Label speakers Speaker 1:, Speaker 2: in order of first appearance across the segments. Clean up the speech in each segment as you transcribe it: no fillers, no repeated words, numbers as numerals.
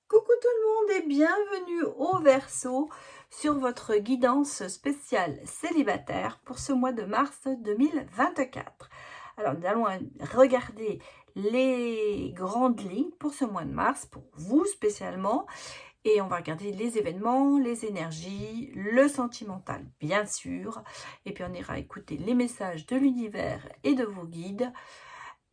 Speaker 1: Coucou tout le monde et bienvenue au Verseau sur votre guidance spéciale célibataire pour ce mois de mars 2024. Alors nous allons regarder les grandes lignes pour ce mois de mars, pour vous spécialement, et on va regarder les événements, les énergies, le sentimental bien sûr, et puis on ira écouter les messages de l'univers et de vos guides.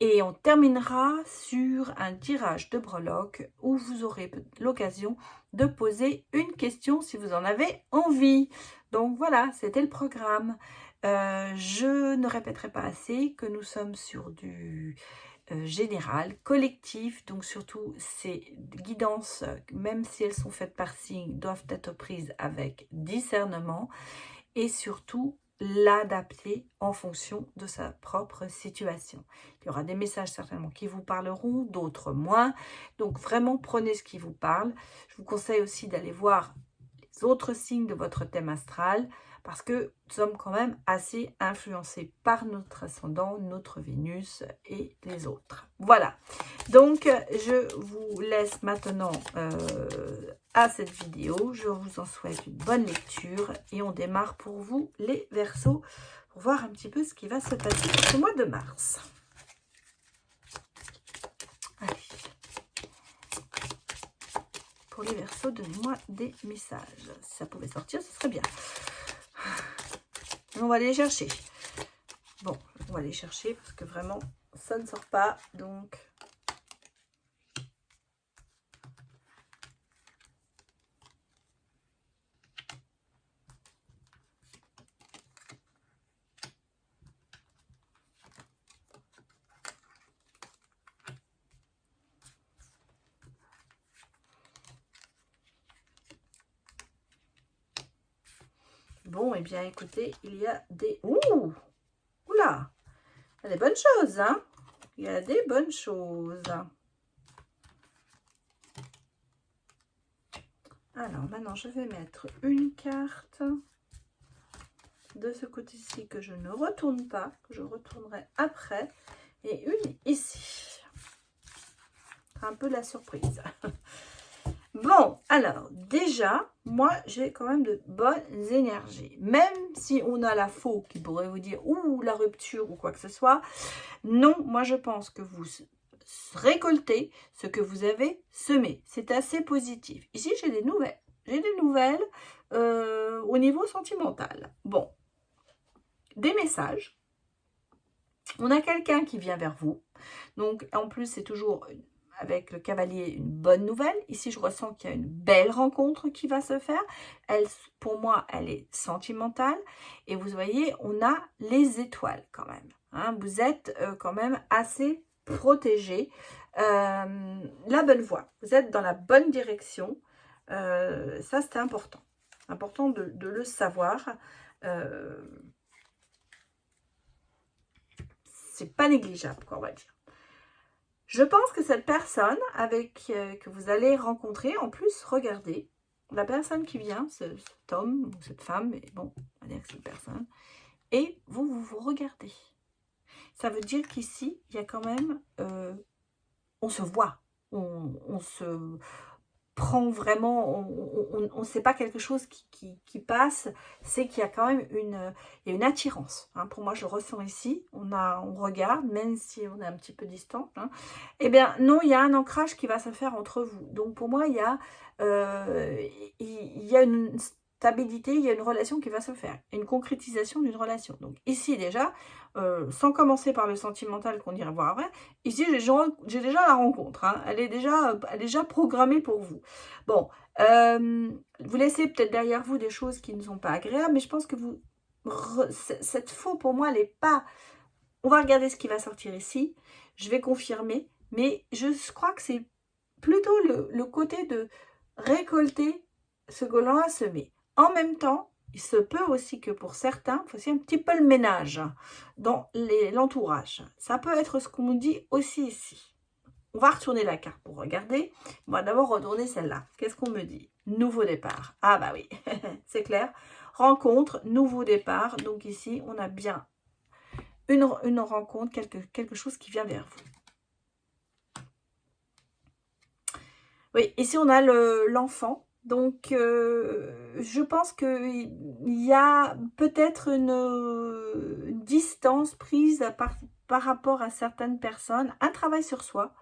Speaker 1: Et on terminera sur un tirage de breloques où vous aurez l'occasion de poser une question si vous en avez envie. Donc voilà, c'était le programme. Je ne répéterai pas assez que nous sommes sur du général, collectif, donc surtout ces guidances, même si elles sont faites par signe, doivent être prises avec discernement et surtout l'adapter en fonction de sa propre situation. Il y aura des messages certainement qui vous parleront, d'autres moins. Donc vraiment prenez ce qui vous parle. Je vous conseille aussi d'aller voir les autres signes de votre thème astral parce que nous sommes quand même assez influencés par notre ascendant, notre Vénus et les autres. Voilà. Donc, je vous laisse maintenant à cette vidéo. Je vous en souhaite une bonne lecture et on démarre pour vous les Verseaux pour voir un petit peu ce qui va se passer pour ce mois de mars. Allez. Pour les Verseaux, donnez-moi des messages. Si ça pouvait sortir, ce serait bien. On va aller les chercher. Bon, on va les chercher parce que vraiment, ça ne sort pas. Donc... Bon, eh bien, écoutez, il y a des... Ouh! Oula! Il y a des bonnes choses, hein? Il y a des bonnes choses. Alors, maintenant, je vais mettre une carte de ce côté-ci que je ne retourne pas, que je retournerai après, et une ici. Un peu la surprise. Bon, alors, déjà, moi, j'ai quand même de bonnes énergies. Même si on a la faux qui pourrait vous dire, ouh, la rupture ou quoi que ce soit. Non, moi, je pense que vous récoltez ce que vous avez semé. C'est assez positif. Ici, j'ai des nouvelles. J'ai des nouvelles au niveau sentimental. Bon, des messages. On a quelqu'un qui vient vers vous. Donc, en plus, c'est toujours... avec le cavalier, une bonne nouvelle. Ici, je ressens qu'il y a une belle rencontre qui va se faire. Elle, pour moi, elle est sentimentale. Et vous voyez, on a les étoiles quand même. Hein. Vous êtes quand même assez protégé. La bonne voie. Vous êtes dans la bonne direction. Ça, c'est important. Important de le savoir. C'est pas négligeable, quoi, on va dire. Je pense que cette personne que vous allez rencontrer, en plus, regardez, la personne qui vient, cet homme ou cette femme, mais bon, on va dire que c'est une personne, et vous regardez. Ça veut dire qu'ici, il y a quand même, on se voit, on se prend vraiment, on sait pas quelque chose qui passe, c'est qu'il y a quand même une attirance. Hein. Pour moi, je le ressens ici, on regarde, même si on est un petit peu distant. Hein. Eh bien, non, il y a un ancrage qui va se faire entre vous. Donc, pour moi, il y a une stabilité, il y a une relation qui va se faire, une concrétisation d'une relation. Donc, ici, déjà, sans commencer par le sentimental qu'on ira voir après, ici, j'ai déjà la rencontre. Hein. Elle est déjà programmée pour vous. Bon, vous laissez peut-être derrière vous des choses qui ne sont pas agréables, mais je pense que cette faux, pour moi, elle n'est pas... On va regarder ce qui va sortir ici. Je vais confirmer, mais je crois que c'est plutôt le côté de récolter ce que l'on a semé. En même temps, il se peut aussi que pour certains, il faut aussi un petit peu le ménage dans l'entourage. Ça peut être ce qu'on nous dit aussi ici. On va retourner la carte pour regarder. On va d'abord retourner celle-là. Qu'est-ce qu'on me dit? Nouveau départ. Ah bah oui, c'est clair. Rencontre, nouveau départ. Donc ici, on a bien une rencontre, quelque chose qui vient vers vous. Oui, ici on a l'enfant. Donc, je pense qu'il y a peut-être une distance prise par rapport à certaines personnes, un travail sur soi.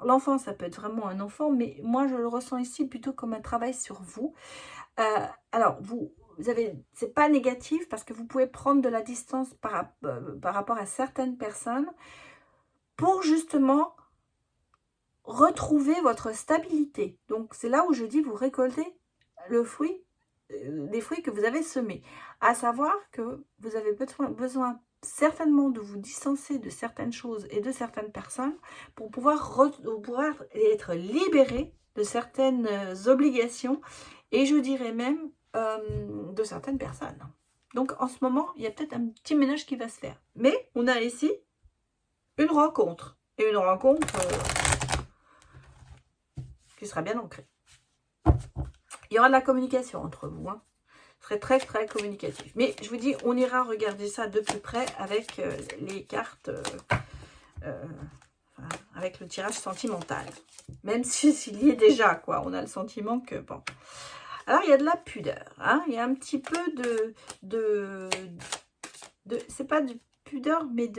Speaker 1: L'enfant, ça peut être vraiment un enfant, mais moi, je le ressens ici plutôt comme un travail sur vous. Alors, vous avez, c'est pas négatif parce que vous pouvez prendre de la distance par rapport à certaines personnes pour justement retrouver votre stabilité. Donc, c'est là où je dis vous récoltez le fruit, les fruits que vous avez semés. À savoir que vous avez besoin certainement de vous distancer de certaines choses et de certaines personnes pour pouvoir être libéré de certaines obligations et je dirais même de certaines personnes. Donc, en ce moment, il y a peut-être un petit ménage qui va se faire. Mais on a ici une rencontre. Et une rencontre qui sera bien ancrée. Il y aura de la communication entre vous. Hein. Ce serait très, très communicatif. Mais je vous dis, on ira regarder ça de plus près avec les cartes, avec le tirage sentimental. Même s'il y est déjà, quoi. On a le sentiment que, bon. Alors, il y a de la pudeur. Hein. Il y a un petit peu c'est pas de pudeur, mais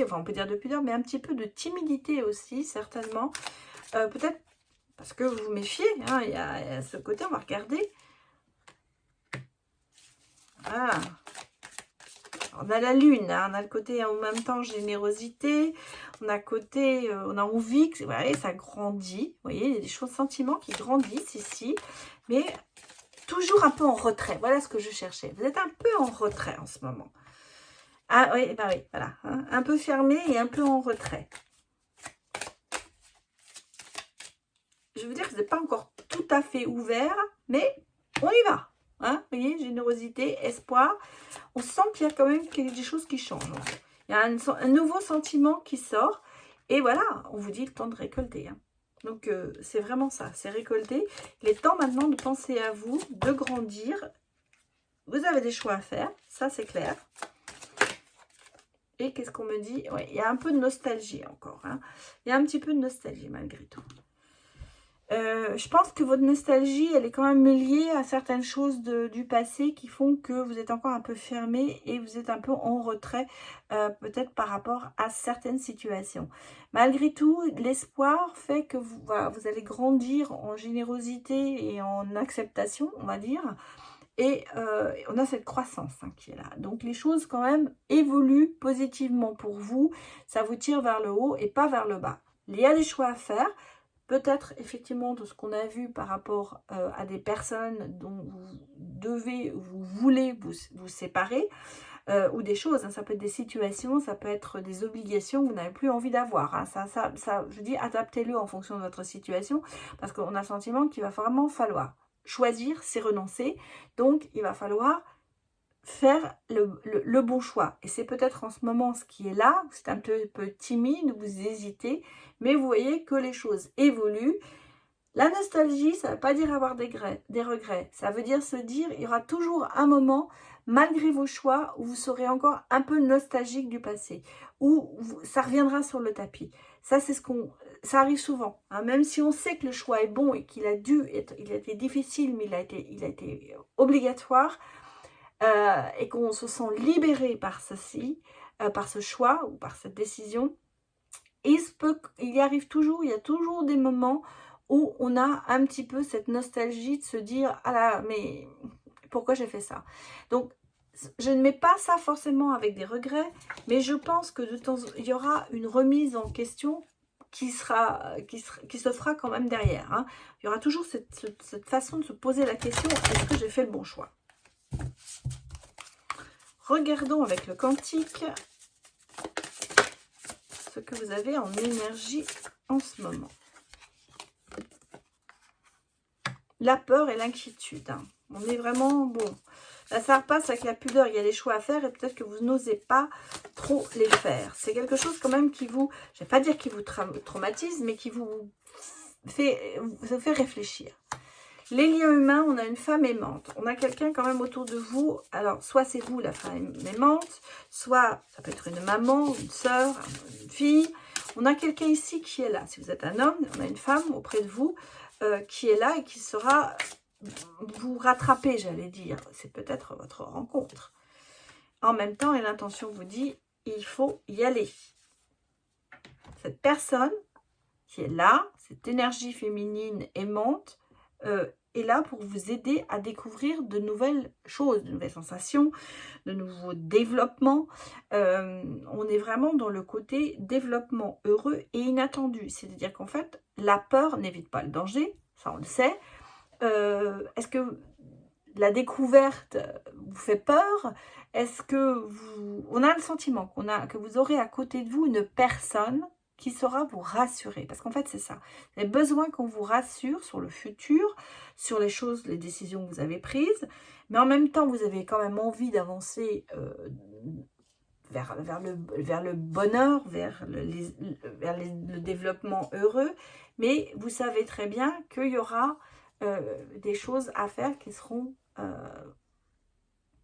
Speaker 1: enfin, on peut dire de pudeur, mais un petit peu de timidité aussi, certainement. Peut-être parce que vous vous méfiez, hein, il y a ce côté, on va regarder. Ah, on a la lune, hein, on a le côté en même temps générosité, on a côté, on a envie que, vous voyez, ça grandit, vous voyez, il y a des choses, sentiments qui grandissent ici, mais toujours un peu en retrait, voilà ce que je cherchais. Vous êtes un peu en retrait en ce moment. Ah oui, bah oui, voilà, hein, un peu fermé et un peu en retrait. Je veux dire que vous n'êtes pas encore tout à fait ouvert, mais on y va. Hein, vous voyez, générosité, espoir. On sent qu'il y a quand même des choses qui changent. Il y a un nouveau sentiment qui sort. Et voilà, on vous dit le temps de récolter. Hein. Donc, c'est vraiment ça, c'est récolter. Il est temps maintenant de penser à vous, de grandir. Vous avez des choix à faire, ça c'est clair. Et qu'est-ce qu'on me dit? Ouais, il y a un peu de nostalgie encore. Hein. Il y a un petit peu de nostalgie malgré tout. Je pense que votre nostalgie, elle est quand même liée à certaines choses du passé qui font que vous êtes encore un peu fermé et vous êtes un peu en retrait, peut-être par rapport à certaines situations. Malgré tout, l'espoir fait que voilà, vous allez grandir en générosité et en acceptation, on va dire. Et on a cette croissance hein, qui est là. Donc les choses quand même évoluent positivement pour vous. Ça vous tire vers le haut et pas vers le bas. Il y a des choix à faire. Peut-être effectivement de ce qu'on a vu par rapport à des personnes dont vous voulez vous séparer, ou des choses, hein, ça peut être des situations, ça peut être des obligations que vous n'avez plus envie d'avoir. Hein. Ça, je dis, adaptez-le en fonction de votre situation, parce qu'on a le sentiment qu'il va vraiment falloir choisir, c'est renoncer, donc il va falloir faire le bon choix. Et c'est peut-être en ce moment ce qui est là, c'est un peu timide, vous hésitez, mais vous voyez que les choses évoluent. La nostalgie, ça ne veut pas dire avoir des regrets. Ça veut dire se dire, il y aura toujours un moment, malgré vos choix, où vous serez encore un peu nostalgique du passé, où ça reviendra sur le tapis. Ça, c'est ça arrive souvent. Hein, même si on sait que le choix est bon et qu'il a été difficile, mais il a été obligatoire, et qu'on se sent libéré par ceci, par ce choix ou par cette décision, il y arrive toujours, il y a toujours des moments où on a un petit peu cette nostalgie de se dire « Ah là, mais pourquoi j'ai fait ça ?» Donc, je ne mets pas ça forcément avec des regrets, mais je pense que il y aura une remise en question qui se fera quand même derrière. Hein. Il y aura toujours cette façon de se poser la question « Est-ce que j'ai fait le bon choix ?» Regardons avec le quantique ce que vous avez en énergie en ce moment. La peur et l'inquiétude. Hein. On est vraiment bon. Là, ça repasse avec la pudeur. Il y a des choix à faire et peut-être que vous n'osez pas trop les faire. C'est quelque chose quand même qui vous, je ne vais pas dire qui vous traumatise, mais qui vous fait réfléchir. Les liens humains, on a une femme aimante. On a quelqu'un quand même autour de vous. Alors, soit c'est vous, la femme aimante, soit ça peut être une maman, une sœur, une fille. On a quelqu'un ici qui est là. Si vous êtes un homme, on a une femme auprès de vous qui est là et qui sera vous rattraper, j'allais dire. C'est peut-être votre rencontre. En même temps, et l'intention vous dit, il faut y aller. Cette personne qui est là, cette énergie féminine aimante, est là pour vous aider à découvrir de nouvelles choses, de nouvelles sensations, de nouveaux développements. On est vraiment dans le côté développement heureux et inattendu. C'est-à-dire qu'en fait, la peur n'évite pas le danger, ça on le sait. Est-ce que la découverte vous fait peur? Est-ce que vous... On a le sentiment que vous aurez à côté de vous une personne qui saura vous rassurer. Parce qu'en fait, c'est ça. Vous avez besoin qu'on vous rassure sur le futur, sur les choses, les décisions que vous avez prises. Mais en même temps, vous avez quand même envie d'avancer vers le bonheur, vers le développement heureux. Mais vous savez très bien qu'il y aura des choses à faire qui seront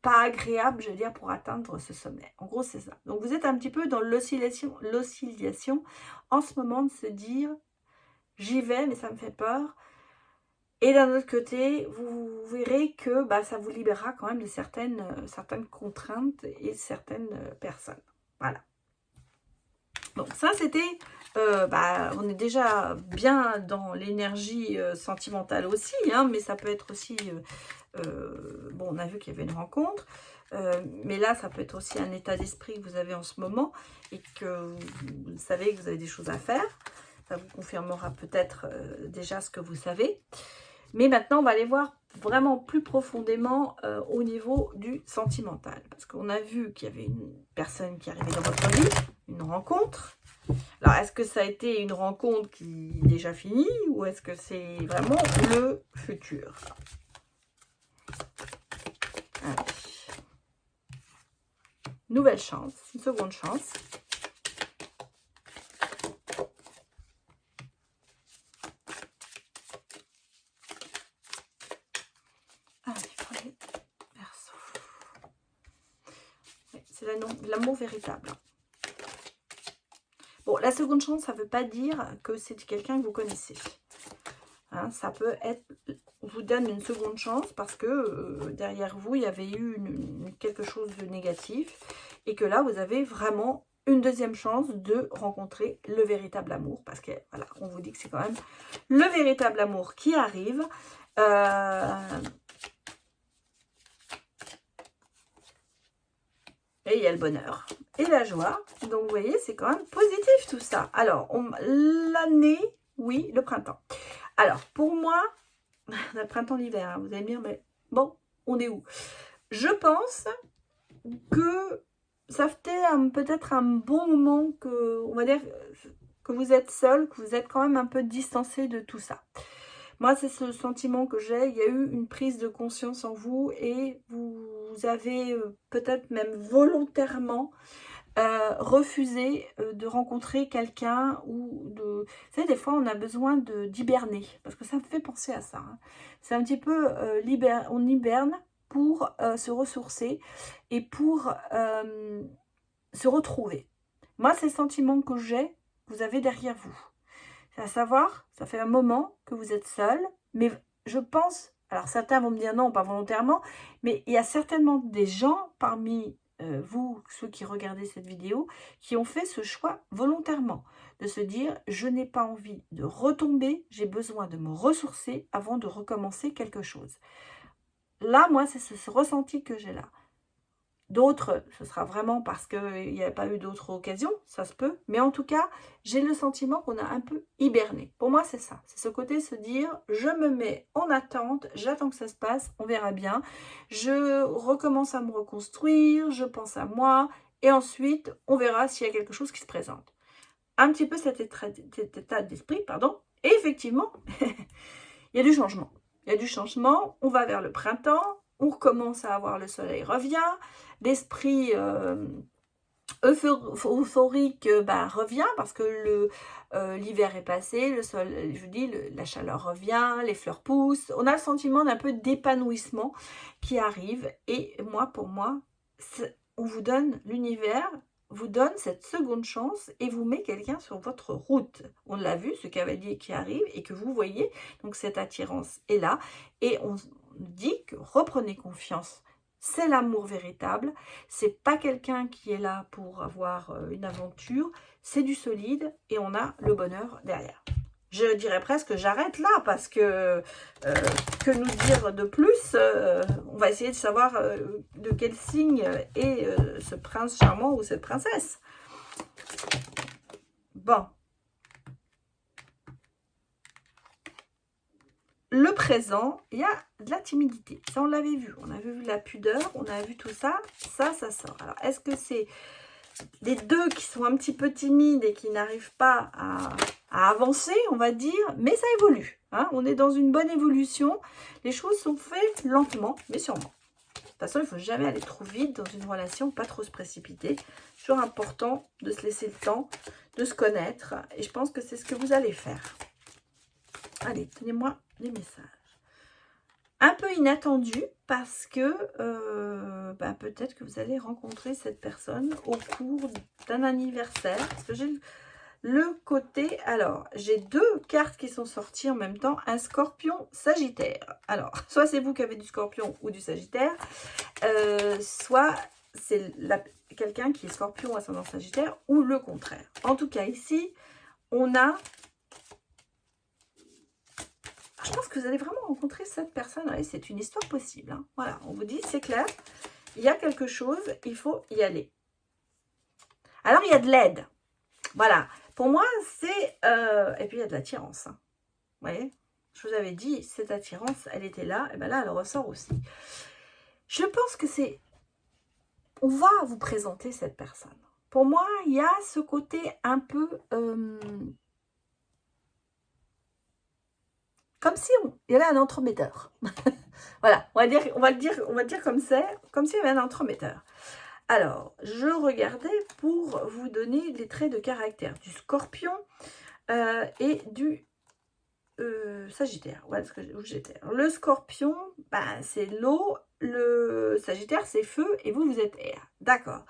Speaker 1: pas agréable, je veux dire, pour atteindre ce sommet. En gros, c'est ça. Donc, vous êtes un petit peu dans l'oscillation en ce moment de se dire, j'y vais, mais ça me fait peur. Et d'un autre côté, vous verrez que ça vous libérera quand même de certaines contraintes et certaines personnes. Voilà. Donc, ça, c'était... on est déjà bien dans l'énergie sentimentale aussi, hein, mais ça peut être aussi... bon, on a vu qu'il y avait une rencontre, mais là, ça peut être aussi un état d'esprit que vous avez en ce moment et que vous savez que vous avez des choses à faire. Ça vous confirmera peut-être déjà ce que vous savez. Mais maintenant, on va aller voir vraiment plus profondément au niveau du sentimental. Parce qu'on a vu qu'il y avait une personne qui arrivait dans votre vie, une rencontre. Alors, est-ce que ça a été une rencontre qui est déjà finie ou est-ce que c'est vraiment le futur? Allez. Nouvelle chance, une seconde chance. Allez, prenez Verseau. C'est l'amour véritable. Bon, la seconde chance, ça ne veut pas dire que c'est quelqu'un que vous connaissez. Hein, ça peut être, on vous donne une seconde chance parce que derrière vous, il y avait eu quelque chose de négatif et que là, vous avez vraiment une deuxième chance de rencontrer le véritable amour parce que voilà, on vous dit que c'est quand même le véritable amour qui arrive. Et il y a le bonheur et la joie. Donc, vous voyez, c'est quand même positif tout ça. Alors, l'année, oui, le printemps. Alors, pour moi, on a le printemps-l'hiver, hein, vous allez me dire, mais bon, on est où? Je pense que ça fait peut-être un bon moment que, on va dire, que vous êtes seul, que vous êtes quand même un peu distancé de tout ça. Moi, c'est ce sentiment que j'ai. Il y a eu une prise de conscience en vous et vous avez peut-être même volontairement refusé de rencontrer quelqu'un ou de... Vous savez, des fois, on a besoin d'hiberner parce que ça me fait penser à ça. Hein. C'est un petit peu... on hiberne pour se ressourcer et pour se retrouver. Moi, c'est le sentiment que j'ai, vous avez derrière vous. C'est à savoir, ça fait un moment que vous êtes seul, mais je pense, alors certains vont me dire non, pas volontairement, mais il y a certainement des gens parmi vous, ceux qui regardez cette vidéo, qui ont fait ce choix volontairement, de se dire je n'ai pas envie de retomber, j'ai besoin de me ressourcer avant de recommencer quelque chose. Là, moi, c'est ce ressenti que j'ai là. D'autres, ce sera vraiment parce qu'il n'y a pas eu d'autres occasions, ça se peut. Mais en tout cas, j'ai le sentiment qu'on a un peu hiberné. Pour moi, c'est ça. C'est ce côté se dire, je me mets en attente, j'attends que ça se passe, on verra bien. Je recommence à me reconstruire, je pense à moi. Et ensuite, on verra s'il y a quelque chose qui se présente. Un petit peu cet état d'esprit, pardon. Et effectivement, il y a du changement. Il y a du changement, on va vers le printemps. On recommence à avoir le soleil revient, l'esprit euphorique revient parce que l'hiver est passé, le soleil, je dis, la chaleur revient, les fleurs poussent. On a le sentiment d'un peu d'épanouissement qui arrive. Et moi, pour moi, on vous donne l'univers, vous donne cette seconde chance et vous met quelqu'un sur votre route. On l'a vu, ce cavalier qui arrive et que vous voyez, donc cette attirance est là. Et on dit que reprenez confiance. C'est l'amour véritable. C'est pas quelqu'un qui est là pour avoir une aventure. C'est du solide et on a le bonheur derrière. Je dirais presque j'arrête là parce que nous dire de plus, on va essayer de savoir de quel signe est ce prince charmant ou cette princesse. Bon. Le présent, il y a de la timidité. Ça, on l'avait vu. On avait vu la pudeur, on a vu tout ça. Ça sort. Alors, est-ce que c'est les deux qui sont un petit peu timides et qui n'arrivent pas à avancer, on va dire, mais ça évolue. Hein, on est dans une bonne évolution. Les choses sont faites lentement, mais sûrement. De toute façon, il ne faut jamais aller trop vite dans une relation, pas trop se précipiter. C'est toujours important de se laisser le temps de se connaître. Et je pense que c'est ce que vous allez faire. Allez, donnez-moi les messages. Un peu inattendu parce que peut-être que vous allez rencontrer cette personne au cours d'un anniversaire. Parce que j'ai le côté... Alors, j'ai deux cartes qui sont sorties en même temps. Un scorpion sagittaire. Alors, soit c'est vous qui avez du scorpion ou du sagittaire. Soit c'est quelqu'un qui est scorpion ascendant sagittaire ou le contraire. En tout cas, ici, on a... Je pense que vous allez vraiment rencontrer cette personne. Ouais, c'est une histoire possible. Hein. Voilà, on vous dit, c'est clair. Il y a quelque chose, il faut y aller. Alors, il y a de l'aide. Voilà. Pour moi, c'est... et puis, il y a de l'attirance. Hein. Vous voyez, je vous avais dit, cette attirance, elle était là. Et bien là, elle ressort aussi. Je pense que c'est... On va vous présenter cette personne. Pour moi, il y a ce côté un peu... comme si il y avait un entremetteur. Voilà, on va le dire comme c'est, comme s'il y avait un entremetteur. Alors, je regardais pour vous donner les traits de caractère du scorpion et du sagittaire. Voilà où j'étais. Le scorpion, c'est l'eau, le sagittaire, c'est feu, et vous êtes air. D'accord.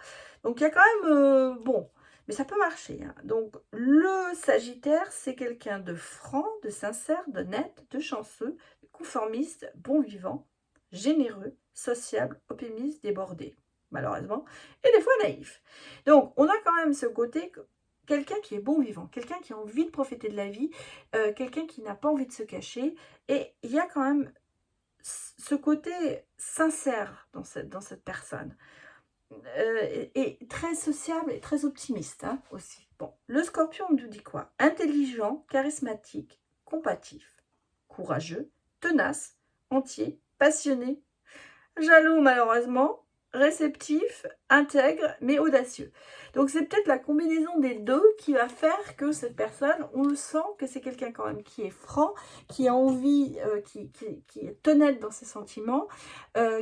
Speaker 1: Donc, il y a quand même... bon... Mais ça peut marcher. Hein. Donc, le Sagittaire, c'est quelqu'un de franc, de sincère, d'honnête, de chanceux, de conformiste, bon vivant, généreux, sociable, optimiste, débordé, malheureusement, et des fois naïf. Donc, on a quand même ce côté, quelqu'un qui est bon vivant, quelqu'un qui a envie de profiter de la vie, quelqu'un qui n'a pas envie de se cacher, et il y a quand même ce côté sincère dans cette personne. Et très sociable et très optimiste hein, aussi. Bon, le scorpion nous dit quoi? Intelligent, charismatique, compatif, courageux, tenace, entier, passionné, jaloux malheureusement, réceptif, intègre, mais audacieux. Donc c'est peut-être la combinaison des deux qui va faire que cette personne, on le sent que c'est quelqu'un quand même qui est franc, qui a envie, qui est honnête dans ses sentiments,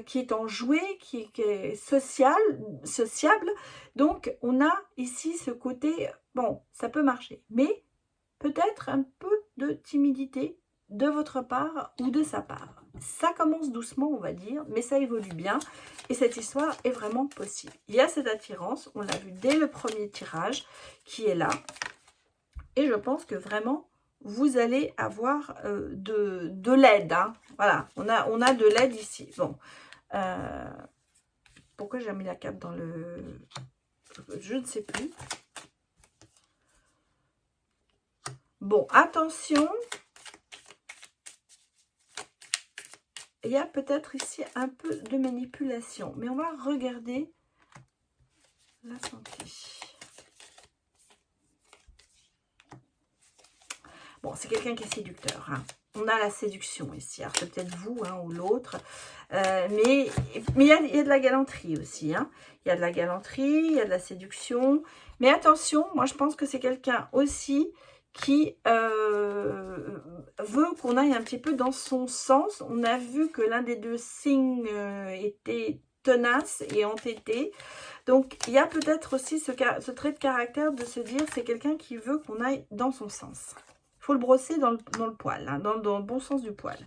Speaker 1: qui est enjoué, qui est sociable. Donc on a ici ce côté, bon, ça peut marcher, mais peut-être un peu de timidité de votre part ou de sa part. Ça commence doucement, on va dire, mais ça évolue bien. Et cette histoire est vraiment possible. Il y a cette attirance, on l'a vu dès le premier tirage, qui est là. Et je pense que vraiment, vous allez avoir de l'aide. Hein. Voilà, on a de l'aide ici. Bon, pourquoi j'ai mis la cape dans le... Je ne sais plus. Bon, attention. Il y a peut-être ici un peu de manipulation. Mais on va regarder la santé. Bon, c'est quelqu'un qui est séducteur. Hein. On a la séduction ici. Alors, c'est peut-être vous hein, ou l'autre. Mais il y a de la galanterie aussi. Hein. Il y a de la galanterie, il y a de la séduction. Mais attention, moi, je pense que c'est quelqu'un aussi qui veut qu'on aille un petit peu dans son sens. On a vu que l'un des deux signes était tenace et entêté. Donc, il y a peut-être aussi ce trait de caractère de se dire c'est quelqu'un qui veut qu'on aille dans son sens. Il faut le brosser dans le poil, hein, dans le bon sens du poil.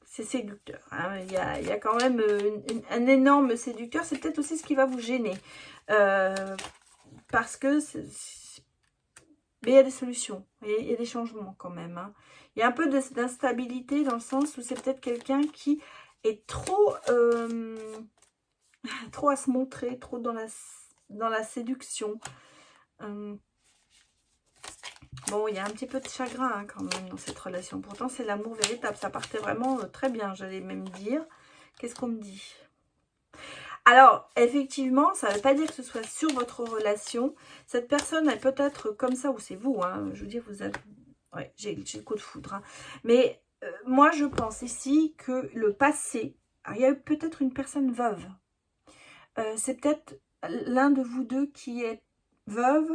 Speaker 1: c'est séducteur. Hein. Il y a quand même un énorme séducteur. C'est peut-être aussi ce qui va vous gêner. Parce que... Mais il y a des solutions. Il y a des changements quand même. Hein. Il y a un peu d'instabilité dans le sens où c'est peut-être quelqu'un qui est trop... trop à se montrer, trop dans la séduction. Bon, il y a un petit peu de chagrin hein, quand même dans cette relation. Pourtant, c'est l'amour véritable. Ça partait vraiment très bien, j'allais même dire. Qu'est-ce qu'on me dit? Alors, effectivement, ça ne veut pas dire que ce soit sur votre relation. Cette personne est peut-être comme ça, ou c'est vous. Hein, je veux dire, vous êtes... Ouais, j'ai le coup de foudre. Hein. Mais moi, je pense ici que le passé... Alors, il y a peut-être une personne veuve. C'est peut-être l'un de vous deux qui est veuve.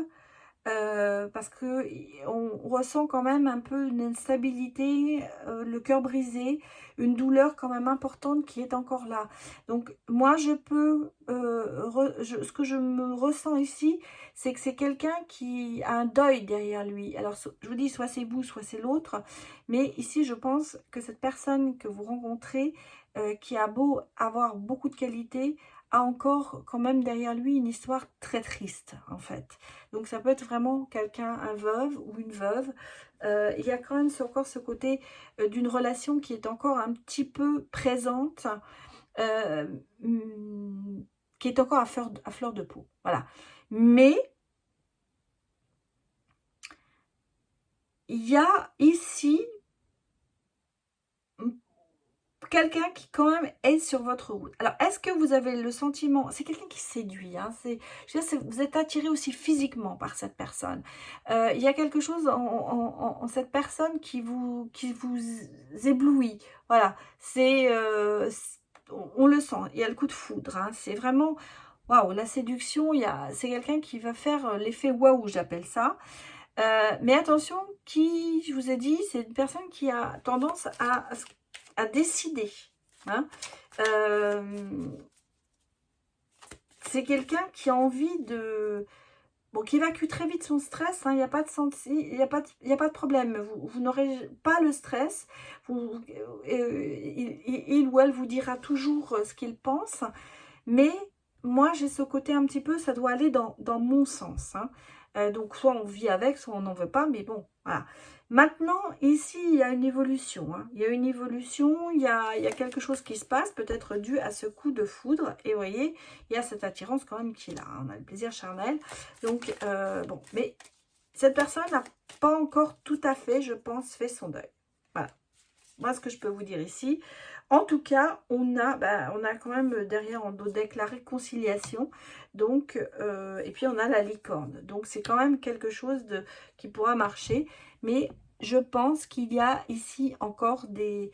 Speaker 1: Parce que on ressent quand même un peu une instabilité, le cœur brisé, une douleur quand même importante qui est encore là. Donc moi je peux, ce que je me ressens ici, c'est que c'est quelqu'un qui a un deuil derrière lui. Alors je vous dis, soit c'est vous, soit c'est l'autre, mais ici je pense que cette personne que vous rencontrez, qui a beau avoir beaucoup de qualités, a encore quand même derrière lui une histoire très triste en fait. Donc ça peut être vraiment quelqu'un, un veuve ou une veuve. Il y a quand même encore ce côté d'une relation qui est encore un petit peu présente, qui est encore à fleur de peau. Voilà. Mais il y a ici quelqu'un qui quand même est sur votre route. Alors, est-ce que vous avez le sentiment... C'est quelqu'un qui séduit. Hein, je veux dire, vous êtes attiré aussi physiquement par cette personne. Il y a quelque chose en cette personne qui vous éblouit. Voilà. On le sent. Il y a le coup de foudre. Hein, c'est vraiment... Waouh, la séduction, c'est quelqu'un qui va faire l'effet waouh, j'appelle ça. Mais attention, je vous ai dit, c'est une personne qui a tendance à décider. Hein. C'est quelqu'un qui a envie de... Bon, qui évacue très vite son stress. Il n'y a pas de il y a pas de problème. Vous n'aurez pas le stress. Il ou elle vous dira toujours ce qu'il pense. Mais moi, j'ai ce côté un petit peu, ça doit aller dans mon sens. Hein. Donc, soit on vit avec, soit on n'en veut pas. Mais bon, voilà. Maintenant, ici, il y a une évolution. Hein. Il y a une évolution, il y a quelque chose qui se passe, peut-être dû à ce coup de foudre. Et vous voyez, il y a cette attirance quand même qui est là. Hein. On a le plaisir charnel. Donc, bon, mais cette personne n'a pas encore tout à fait, je pense, fait son deuil. Voilà. Moi, ce que je peux vous dire ici. En tout cas, on a quand même derrière en dos deck la réconciliation. Donc, et puis on a la licorne. Donc, c'est quand même quelque chose qui pourra marcher. Mais je pense qu'il y a ici encore des...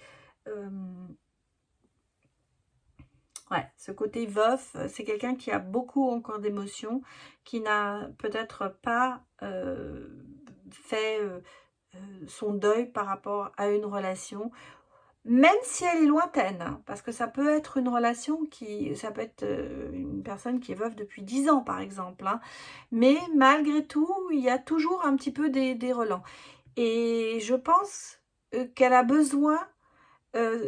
Speaker 1: ouais, ce côté veuf, c'est quelqu'un qui a beaucoup encore d'émotions, qui n'a peut-être pas fait son deuil par rapport à une relation, même si elle est lointaine, hein, parce que ça peut être une relation ça peut être une personne qui est veuve depuis 10 ans par exemple, hein, mais malgré tout, il y a toujours un petit peu des relents. Et je pense qu'elle a besoin,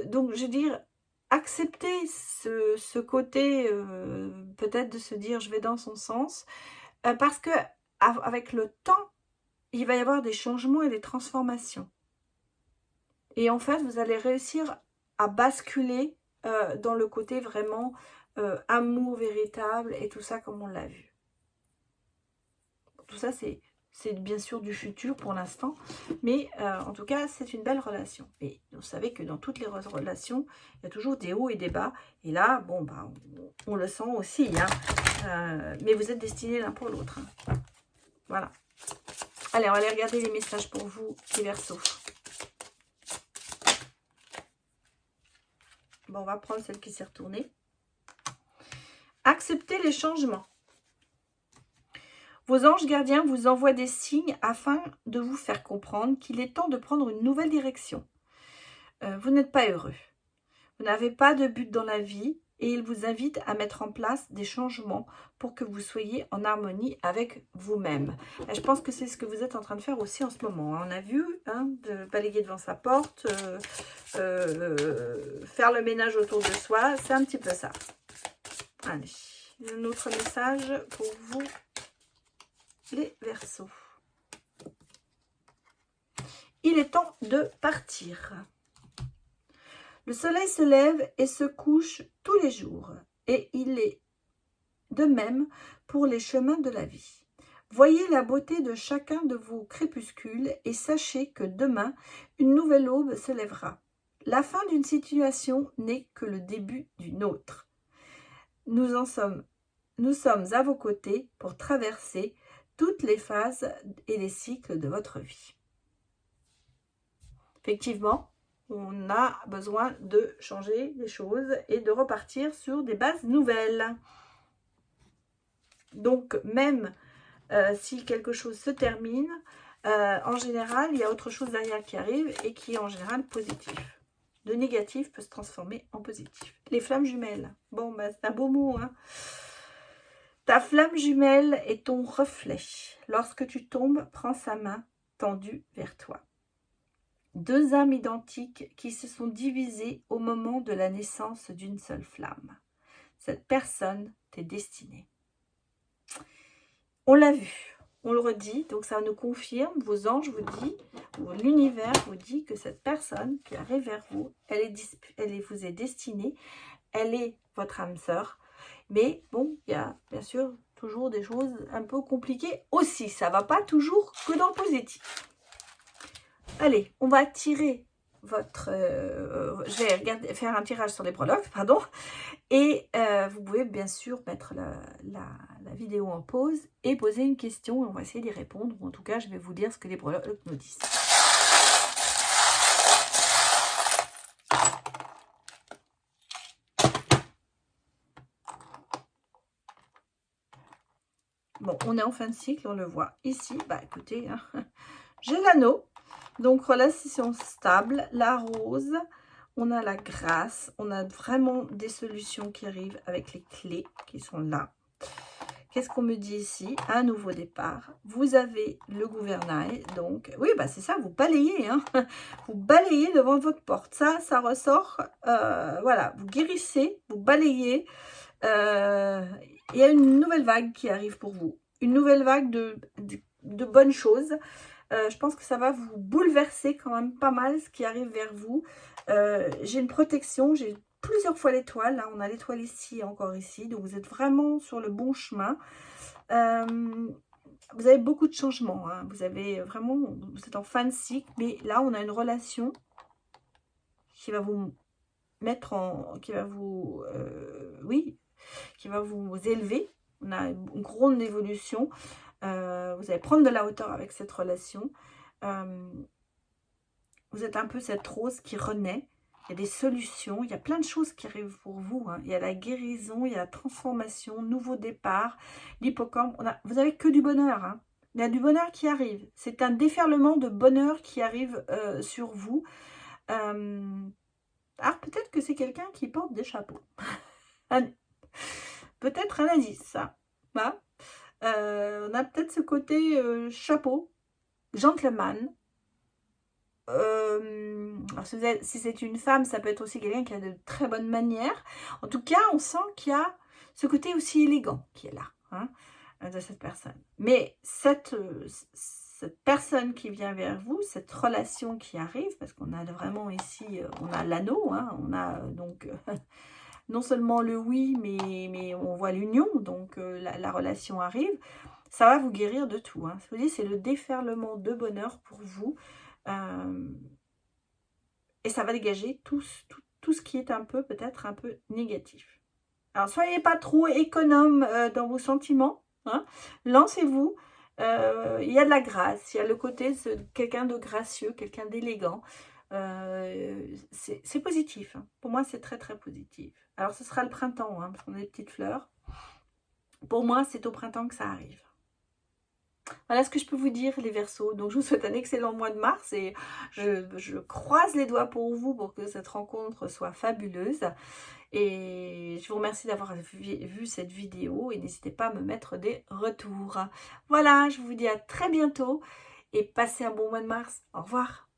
Speaker 1: donc je veux dire, accepter ce côté, peut-être de se dire je vais dans son sens, parce que avec le temps, il va y avoir des changements et des transformations. Et en fait, vous allez réussir à basculer dans le côté vraiment amour véritable et tout ça comme on l'a vu. Tout ça, c'est bien sûr du futur pour l'instant, mais en tout cas, c'est une belle relation. Et vous savez que dans toutes les relations, il y a toujours des hauts et des bas. Et là, bon, bah, on le sent aussi. Hein. Mais vous êtes destinés l'un pour l'autre. Hein. Voilà. Allez, on va aller regarder les messages pour vous, les Verseaux. Bon, on va prendre celle qui s'est retournée. Acceptez les changements. Vos anges gardiens vous envoient des signes afin de vous faire comprendre qu'il est temps de prendre une nouvelle direction. Vous n'êtes pas heureux. Vous n'avez pas de but dans la vie. et il vous invite à mettre en place des changements pour que vous soyez en harmonie avec vous-même. Je pense que c'est ce que vous êtes en train de faire aussi en ce moment. On a vu, hein, de balayer devant sa porte, faire le ménage autour de soi, c'est un petit peu ça. Allez, un autre message pour vous, les Verseaux. Il est temps de partir. Le soleil se lève et se couche tous les jours, et il est de même pour les chemins de la vie. Voyez la beauté de chacun de vos crépuscules et sachez que demain, une nouvelle aube se lèvera. La fin d'une situation n'est que le début d'une autre. Nous sommes à vos côtés pour traverser toutes les phases et les cycles de votre vie. Effectivement, on a besoin de changer les choses et de repartir sur des bases nouvelles. Donc, même si quelque chose se termine, en général, il y a autre chose derrière qui arrive et qui est en général positif. De négatif peut se transformer en positif. Les flammes jumelles. Bon, bah, c'est un beau mot, hein. Ta flamme jumelle est ton reflet. Lorsque tu tombes, prends sa main tendue vers toi. Deux âmes identiques qui se sont divisées au moment de la naissance d'une seule flamme. Cette personne t'est destinée. On l'a vu, on le redit, donc ça nous confirme, vos anges vous disent, l'univers vous dit que cette personne qui arrive vers vous, vous est destinée, elle est votre âme sœur. Mais bon, il y a bien sûr toujours des choses un peu compliquées aussi, ça ne va pas toujours que dans le positif. Allez, on va tirer votre... je vais faire un tirage sur les prologues, pardon. Et vous pouvez bien sûr mettre la vidéo en pause et poser une question. Et on va essayer d'y répondre. En tout cas, je vais vous dire ce que les prologues nous disent. Bon, on est en fin de cycle, on le voit ici. Bah écoutez, hein, j'ai l'anneau. Donc, relation stable, la rose, on a la grâce, on a vraiment des solutions qui arrivent avec les clés qui sont là. Qu'est-ce qu'on me dit ici? Un nouveau départ. Vous avez le gouvernail, donc, oui, bah c'est ça, vous balayez, hein. Vous balayez devant votre porte. Ça ressort, voilà, vous guérissez, vous balayez. Il y a une nouvelle vague qui arrive pour vous. Une nouvelle vague de bonnes choses. Je pense que ça va vous bouleverser quand même pas mal ce qui arrive vers vous. J'ai une protection, j'ai plusieurs fois l'étoile. Là, on a l'étoile ici et encore ici. Donc, vous êtes vraiment sur le bon chemin. Vous avez beaucoup de changements. Hein. Vous avez vraiment, vous êtes en fin de cycle. Mais là, on a une relation qui va vous mettre en... qui va vous... oui, qui va vous élever. On a une grande évolution. Vous allez prendre de la hauteur avec cette relation. Vous êtes un peu cette rose qui renaît. Il y a des solutions. Il y a plein de choses qui arrivent pour vous. Hein. Il y a la guérison, il y a la transformation, nouveau départ, l'hippocampe. Vous n'avez que du bonheur. Hein. Il y a du bonheur qui arrive. C'est un déferlement de bonheur qui arrive sur vous. Alors peut-être que c'est quelqu'un qui porte des chapeaux. Peut-être un indice, ça. Hein. On a peut-être ce côté chapeau, gentleman. Alors si c'est une femme, ça peut être aussi quelqu'un qui a de très bonnes manières. En tout cas, on sent qu'il y a ce côté aussi élégant qui est là, hein, de cette personne. Mais cette personne qui vient vers vous, cette relation qui arrive, parce qu'on a vraiment ici, on a l'anneau, hein, on a donc... non seulement le oui, mais on voit l'union, donc la relation arrive. Ça va vous guérir de tout. Hein. Je vous dis, c'est le déferlement de bonheur pour vous. Et ça va dégager tout ce qui est un peu, peut-être un peu négatif. Alors, soyez pas trop économe dans vos sentiments. Hein. Lancez-vous. Il y a de la grâce. Il y a le côté de quelqu'un de gracieux, quelqu'un d'élégant. C'est positif. Hein. Pour moi, c'est très, très positif. Alors, ce sera le printemps, hein, parce qu'on a des petites fleurs. Pour moi, c'est au printemps que ça arrive. Voilà ce que je peux vous dire, les Verseaux. Donc, je vous souhaite un excellent mois de mars et je croise les doigts pour vous pour que cette rencontre soit fabuleuse. Et je vous remercie d'avoir vu cette vidéo et n'hésitez pas à me mettre des retours. Voilà, je vous dis à très bientôt et passez un bon mois de mars. Au revoir.